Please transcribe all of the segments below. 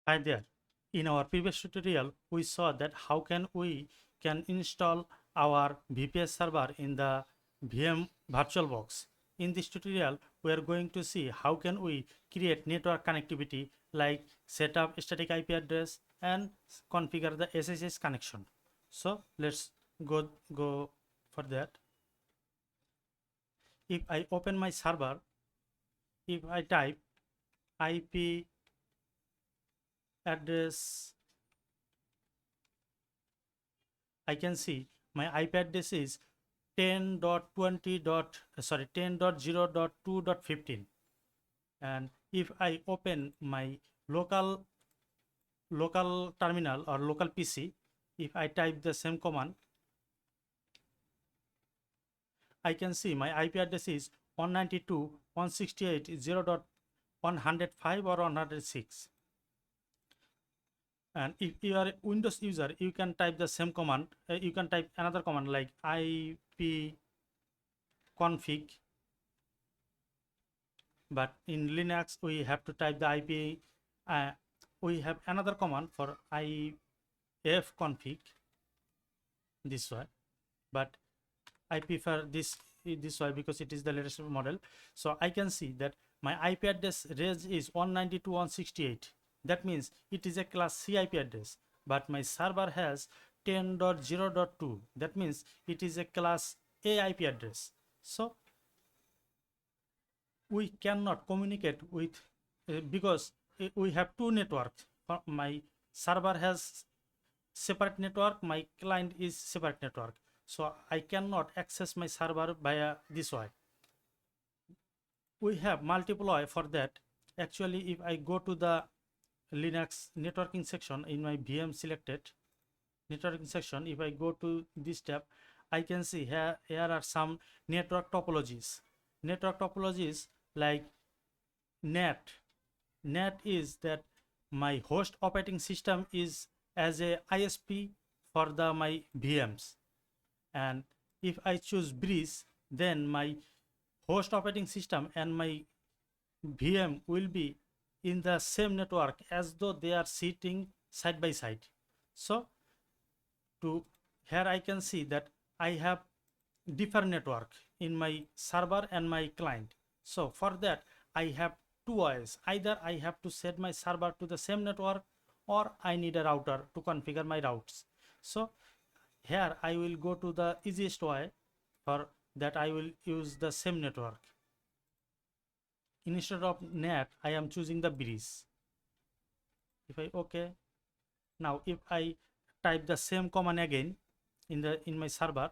Hi there. In our previous tutorial, we saw that how can install our VPS server in the VM VirtualBox. In this tutorial, we are going to see how can we create network connectivity like set up static IP address and configure the SSH connection. So let's go for that. If I open my server, if I type IP address, I can see my IP address is 10.20.2.15, and if I open my local terminal or local PC, if I type the same command, I can see my IP address is 192.168.0.105 or 106. And if you are a Windows user, you can type the same command. You can type another command like IP config, but in Linux we have to type the IP. We have another command for if config this way, but I prefer this way because it is the latest model. So I can see that my IP address range is 192.168. That means it is a class C IP address, but my server has 10.0.2. That means it is a class A IP address. So we cannot communicate with because we have two networks. My server has separate network, my client is separate network, so I cannot access my server via this way. We have multiple way for that. Actually, if I go to the Linux networking section in my VM selected networking section, if I go to this tab, I can see here are some network topologies. Network topologies like NAT. NAT is that my host operating system is as a ISP for the my VMs, and if I choose Breeze, then my host operating system and my VM will be in the same network as though they are sitting side by side. So to here I can see that I have different network in my server and my client. So for that I have two ways. Either I have to set my server to the same network, or I need a router to configure my routes. So here I will go to the easiest way. For that I will use the same network. Instead of NAT, I am choosing the Breeze. If I okay, now if I type the same command again in my server,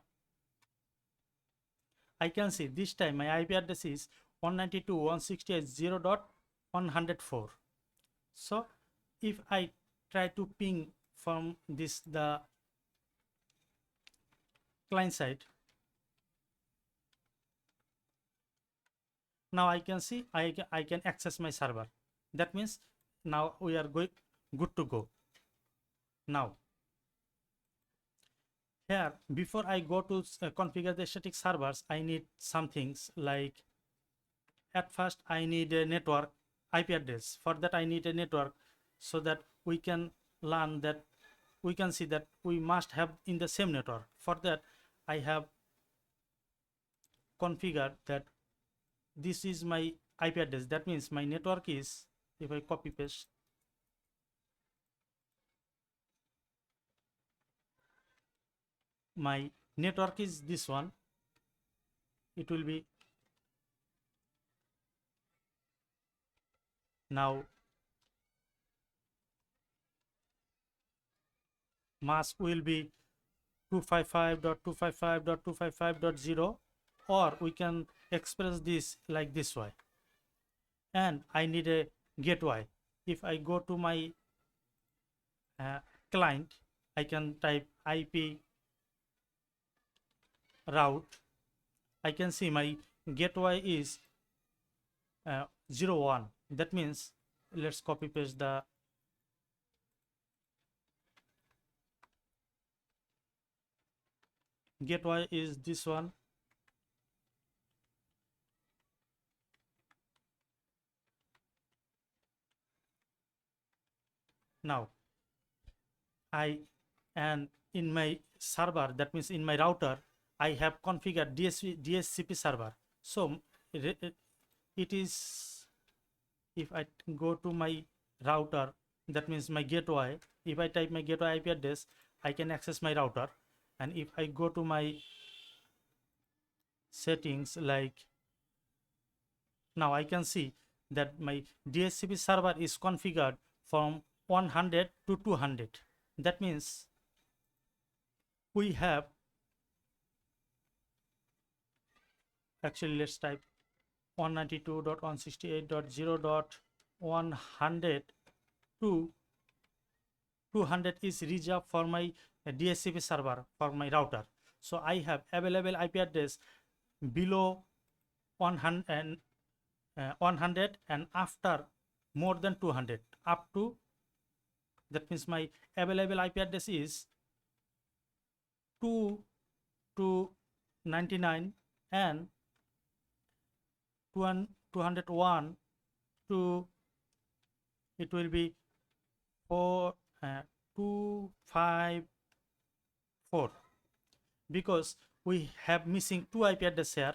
I can see this time my IP address is 192.168.0.104. So if I try to ping from the client side, now I can see I can access my server. That means now we are good to go. Now here, before I go to configure the static servers, I need some things like, at first I need a network IP address. For that I need a network, so that we can learn that we can see that we must have in the same network. For that I have configured that this is my IP address. That means my network is, if I copy paste, my network is this one. It will be now mask will be 255.255.255.0, or we can express this like this way. And I need a gateway. If I go to my client, I can type IP route. I can see my gateway is 01. That means let's copy paste the gateway is this one. Now I and in my server, that means in my router, I have configured DHCP server. So it is, if I go to my router, that means my gateway, if I type my gateway IP address, I can access my router. And if I go to my settings, like now I can see that my DHCP server is configured from 100 to 200. That means we have, actually let's type 192.168.0.100 to 200 is reserved for my DHCP server for my router. So I have available IP address below 100 and 100 and after more than 200 up to, that means my available IP address is 2 to 99 and 201 to, it will be 254, because we have missing two IP address here,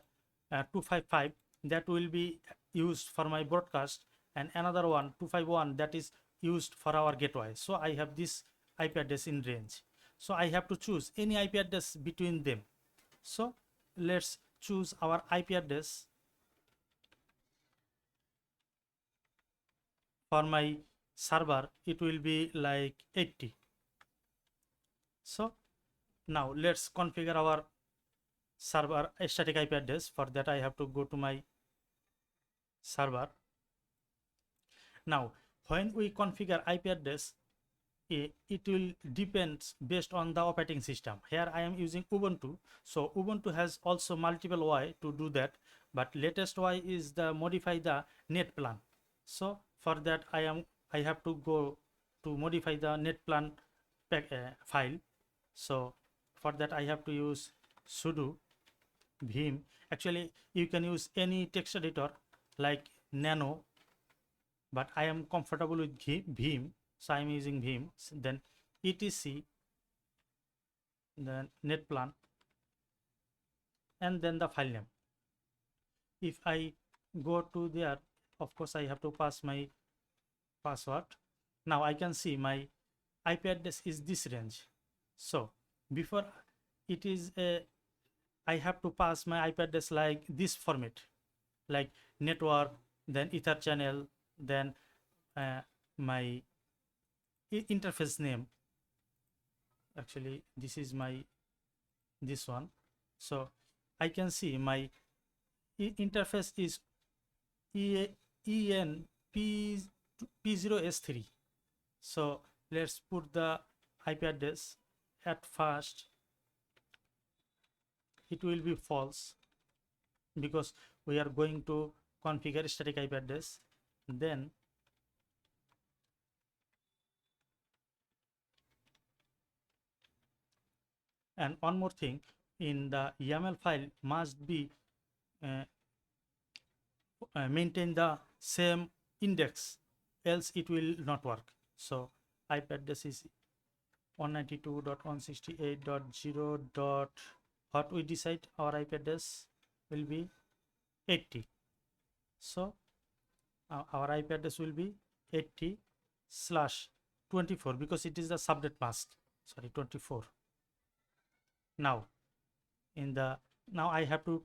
255 that will be used for my broadcast, and another one 251 that is used for our gateway. So I have this IP address in range, so I have to choose any IP address between them. So let's choose our IP address for my server. It will be like 80. So now let's configure our server static IP address. For that I have to go to my server. Now when we configure IP address, it will depends based on the operating system. Here I am using Ubuntu, so Ubuntu has also multiple way to do that, but latest way is the modify the net plan. So for that I have to go to modify the net plan file. So for that I have to use sudo vim. Actually you can use any text editor like nano, but I am comfortable with vim, so I am using vim. Then etc, then net plan, and then the file name. If I go to there, of course I have to pass my password. Now I can see my IP address is this range. So before it is I have to pass my IP address like this format, like network, then ether channel, then my interface name. Actually this is my this one. So I can see my interface is P0S3. So let's put the IP address. At first it will be false because we are going to configure static IP address. Then and one more thing, in the YAML file must be maintain the same index, else it will not work. So IP address is 192.168.0. What we decide our IP address will be 80. So our IP address will be 80/24 because it is the subnet mask. Sorry, 24. Now now I have to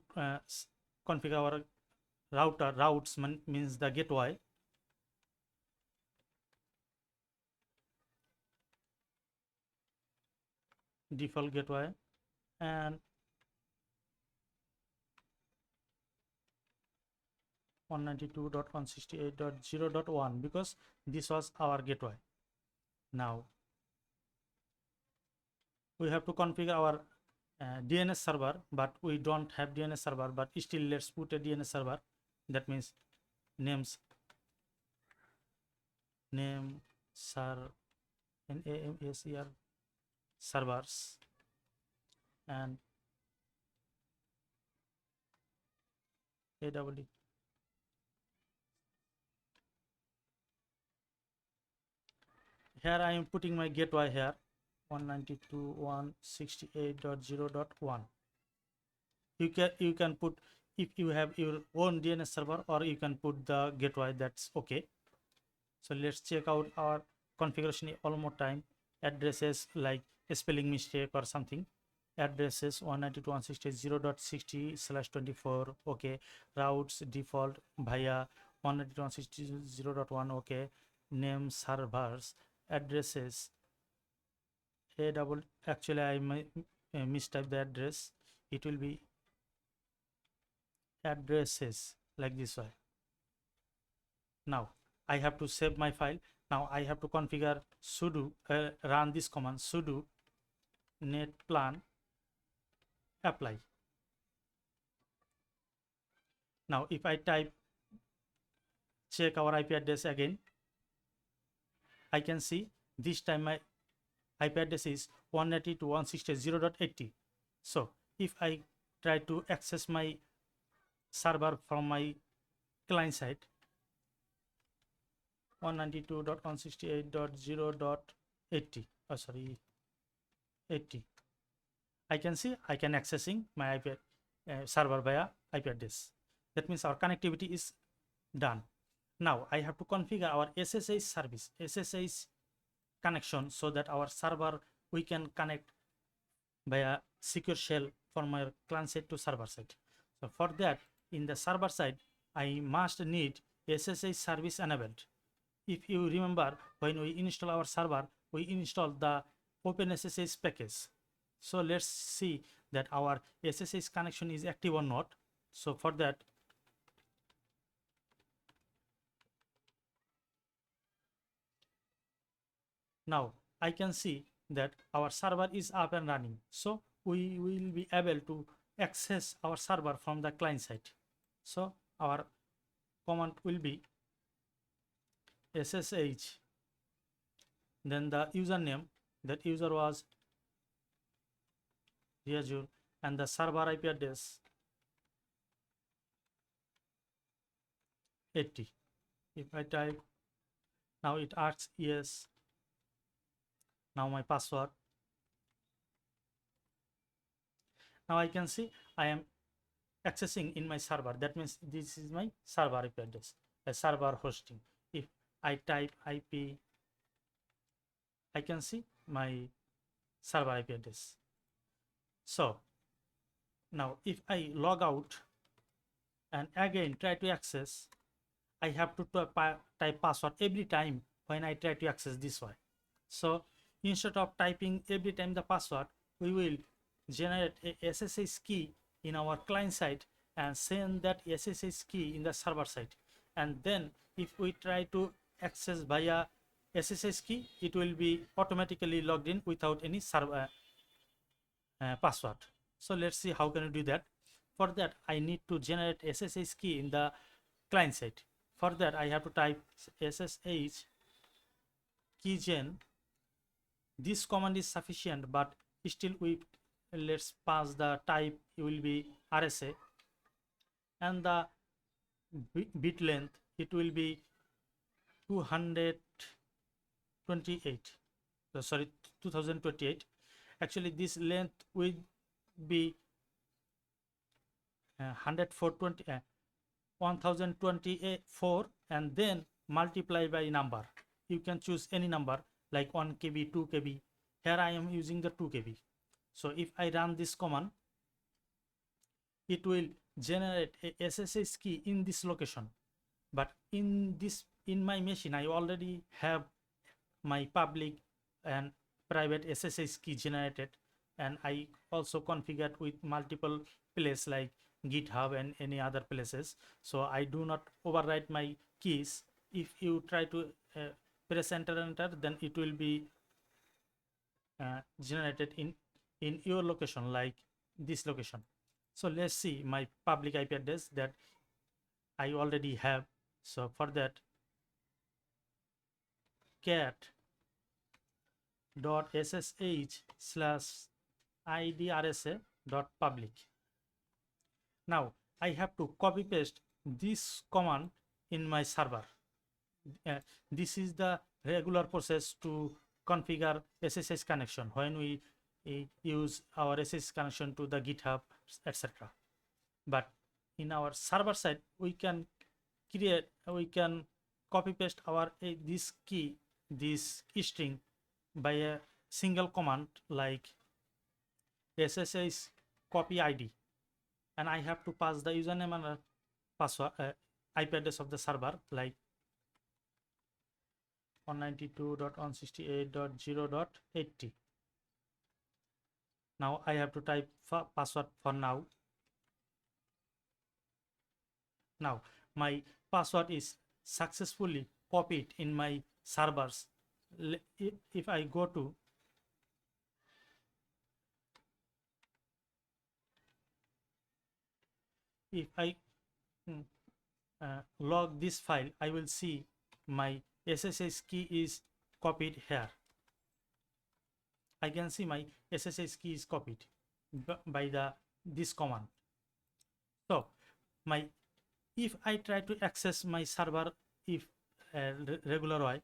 configure our router. Routes means the gateway. Default gateway, and 192.168.0.1 because this was our gateway. Now we have to configure our DNS server, but we don't have DNS server, but still let's put a DNS server. That means name ser NAMSER servers, and AWD. here I am putting my gateway here 192.168.0.1. You can put, if you have your own DNS server, or you can put the gateway, that's okay. So let's check out our configuration one more time. Addresses like a spelling mistake or something. Addresses 192.168.0.60/24, okay. Routes default via 192.168.0.1, okay. Name servers addresses a double, actually I mistyped the address. It will be addresses like this way. Now I have to save my file. Now I have to configure sudo run this command sudo net plan apply. Now if I type check our IP address again, I can see this time my IP address is 192.168.0.80. So if I try to access my server from my client side 192.168.0.80, oh sorry 80, I can see I can accessing my IP server via IP address. That means our connectivity is done. Now I have to configure our SSH service, SSH connection, so that our server we can connect via secure shell from our client side to server side. So for that, in the server side, I must need SSH service enabled. If you remember, when we install our server, we install the OpenSSH package. So let's see that our SSH connection is active or not. So for that, now I can see that our server is up and running. So we will be able to access our server from the client side. So our command will be SSH, then the username, that user was Azure, and the server IP address 80. If I type, now it asks yes. Now my password. Now I can see I am accessing in my server. That means this is my server IP address, a server hosting. If I type IP, I can see my server IP address. So now if I log out and again try to access, I have to type password every time when I try to access this way. So instead of typing every time the password, we will generate a SSH key in our client side and send that SSH key in the server side. And then if we try to access via SSH key, it will be automatically logged in without any server password. So let's see how can we do that. For that, I need to generate SSH key in the client side. For that, I have to type SSH keygen. This command is sufficient, but still let's pass the type. It will be RSA, and the bit length, it will be 228. Sorry, 2028. Actually this length will be 1024, and then multiply by number. You can choose any number like 1 KB, 2 KB. Here I am using the 2 KB. So if I run this command, it will generate a SSH key in this location. But in my machine, I already have my public and private SSH key generated, and I also configured with multiple places like GitHub and any other places. So I do not overwrite my keys. If you try to press enter, then it will be generated in your location, like this location. So let's see my public IP address that I already have. So for that, cat .ssh/idrsa.public. Now I have to copy paste this command in my server. This is the regular process to configure SSH connection when we use our SSH connection to the GitHub, etc. But in our server side, we can copy paste our this string by a single command like SSH copy ID, and I have to pass the username and password, IP address of the server like 192.168.0.80. Now I have to type password for now. Now my password is successfully copied in my servers. If I go to log this file, I will see my SSH key is copied here. I can see my SSH key is copied by this command. So if I try to access my server if regular way,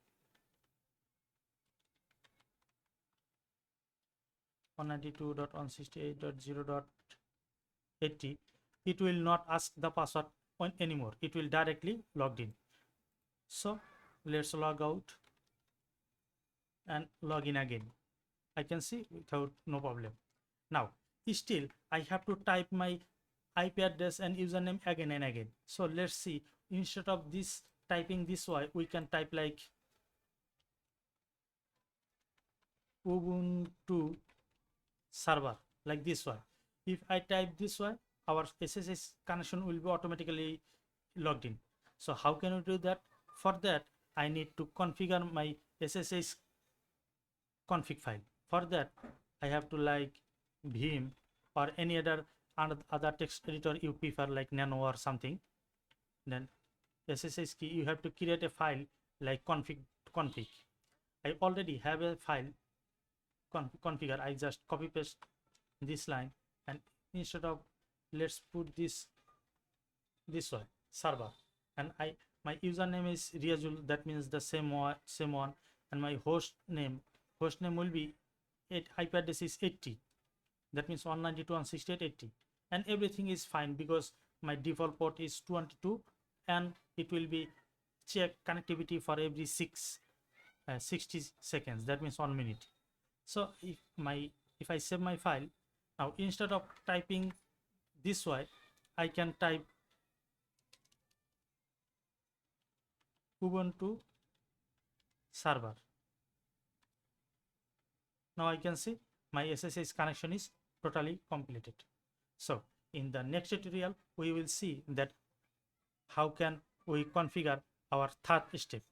192.168.0.80, it will not ask the password anymore. It will directly logged in. So let's log out and log in again. I can see without no problem. Now still I have to type my IP address and username again and again. So let's see, instead of this typing this way, we can type like Ubuntu server, like this way. If I type this way, our SSH connection will be automatically logged in. So how can we do that? For that, I need to configure my SSH config file. For that, I have to like Vim or any other text editor you prefer, like Nano or something. Then SSH key, you have to create a file like config. I already have a file configure. I just copy paste this line, and instead of, let's put this way, server, and my username is Riazul, that means the same one, and my host name will be IP address is 80, that means 192.168.80, and everything is fine because my default port is 212, and it will be check connectivity for every 60 seconds, that means 1 minute. So if I save my file, now instead of typing this way, I can type Ubuntu server. Now I can see my SSH connection is totally completed. So in the next tutorial, we will see that how can we configure our third step.